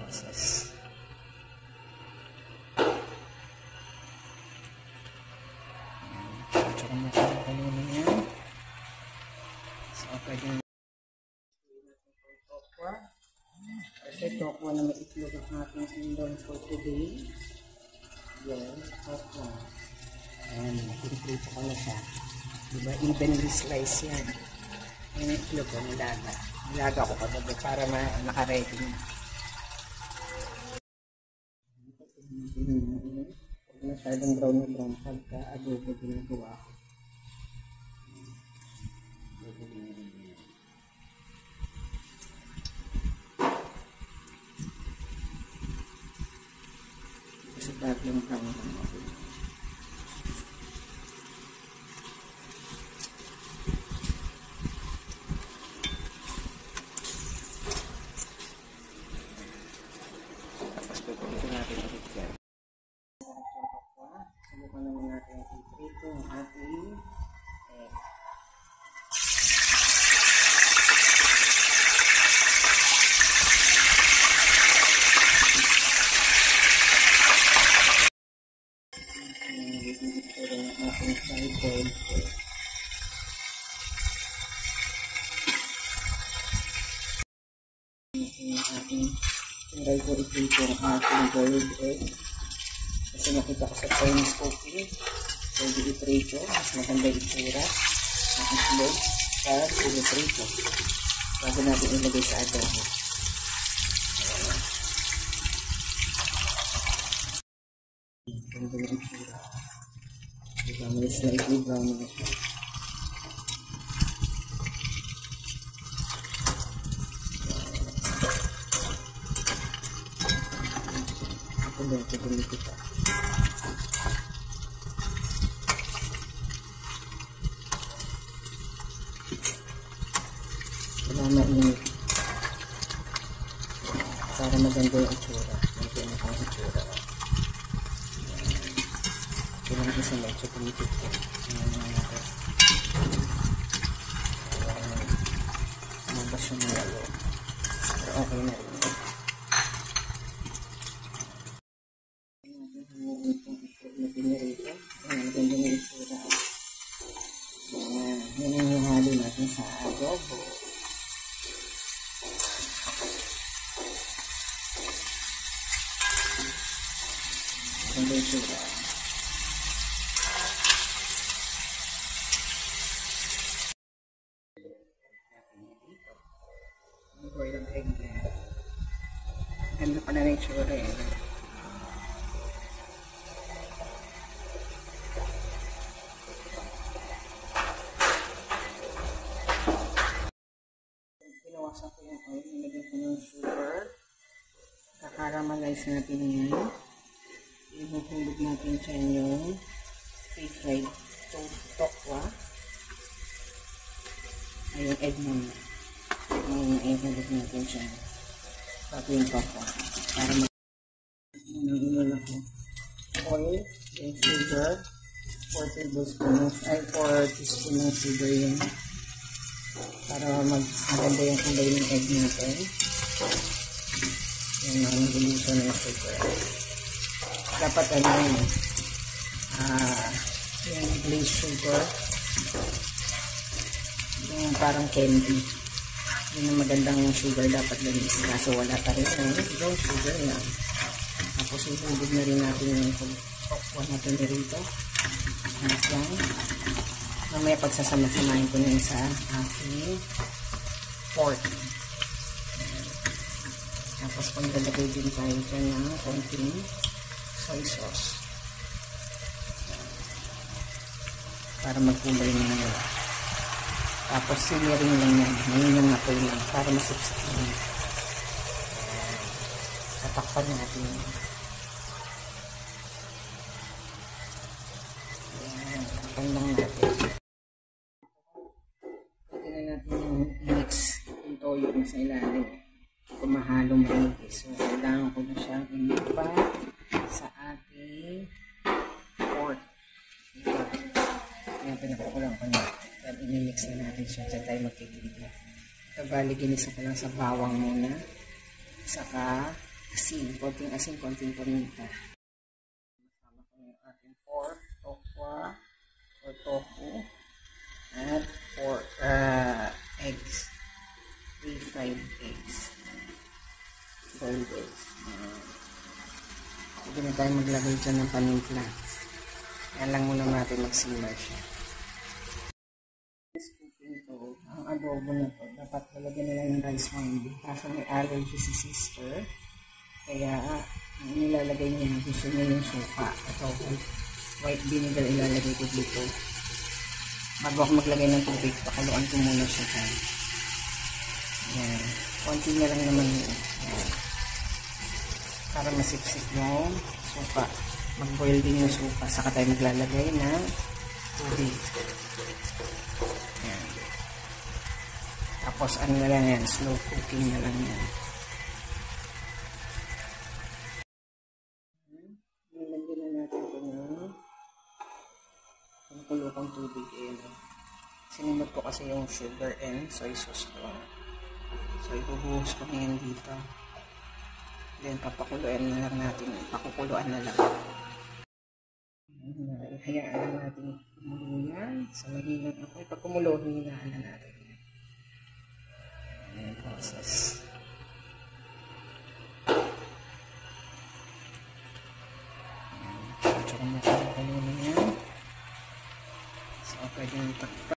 spices. Tsaka natin kanina yan. So, pwede na tokwa. Kasi tokwa na may itlog ang ating indon for today. Yan, tokwa. Ayan, pinipito ko na siya. Diba, evenly slice yan. Yung itlog ko, nilaga. Nilaga ko kagabi para naka-ready na. Huwag masyadong brown na brown pagka adobo ginagawa ko. Kasi baglang brown lang ako. Subukan naman natin i-prito ang ating egg. Ito rin ang ating fried-boiled egg. Tinry ko i-prito ang ating boiled egg. Kasi nakita ko sa Chinese cooking, pwede i-prito, mas maganda itsura ng itlog para i-prito bago natin ilagay sa adobo. Ganda ng itsura. Diba, may slightly brown na siya. Ako ba ito dumikit pa? Mainit para maganda yung itsura. Ito yung pang itsura. Ito lang isa medyo kumipit ko. Mabas yung malo. Pero okay na rin. Itong itlog na pinirito. Maganda yung itsura. Yan ang ihalo natin sa adobo. Ang itsura. Ang boiled egg na. Ganda pa na ng itsura eh. Pinawasan ko yung oil. Nilagyan ko ng sugar. Kakaramalize natin yan. Ihuhulog natin dyan yung fried tokwa. Ay, yung egg naman. Ihuhulog natin dyan. Bago yung tokwa. Para mag-inulan ako. Oil, yung sugar. 4 tablespoons. Ay, 4 teaspoon ng sugar yan. Para maganda yung kulay ng egg natin. Yung nangulusan ng sugar. Dapat ano yun, yung glazed sugar, yung parang candy. Yun ang magandang sugar dapat gamitin. Kaso wala pa rin yung sugar lang. Tapos ihulog na rin natin yung tokwa natin dito. At yan. Mamaya pagsasama-samahin ko na yun sa aking pork. Tapos paglalagay din tayo dyan ng konting soy sauce para magkulay na yun. Tapos siniring lang yan. Ngayon yung apoy lang para masipsip yun. Tatakpan natin yun. Ayan, tatakpan lang natin. Pwede na natin yung mix yung toyo sa ilalim. Kung mahalong maigi. So, kailangan ko na siyang ilipat sa ating pork. Ito. Ayan, pinapakulang ko na. Then, inimix na natin siya. Diyan tayo magkikita. Ito, bali, ginisa ko lang sa bawang muna. Saka, asin, konting paminta. Kasama ko yung ating pork, tokwa, or tofu, at pork, eggs. 3 fried eggs. Boiled eggs. Pwede na tayo maglagay dyan ng panimpla. Yan lang muna natin mag-simmer siya. This cooking to, ang adobo na to, dapat lalagyan na lang ng rice wine. Kaso may allergy si sister. Kaya, nilalagay niya, gusto niya yung suka. Ito, white vinegar ilalagay ko dito. Bago ako maglagay ng tubig, pakaluan ko muna siya dyan. Yan. Konti na lang naman yun. Yan. Para masipsip yung suka. Mag-boil din yung suka. Saka tayo maglalagay ng tubig. Yan. Tapos ano na lang yan, slow cooking na lang yan. Nilagyan na natin ito ng kulukang tubig. Sinimot ko kasi yung sugar and soy sauce ko. So, ibubuhos ko na yan dito. Then, papakuluan na lang natin. Pakukuluan na lang. Hayaan na natin kumulo yan. Sa mahinang ako. Pag kumulo, hinaan na natin. Ayan yung process. Ayan. Tsaka mo kumulo na yan. So, pwede yung takpa.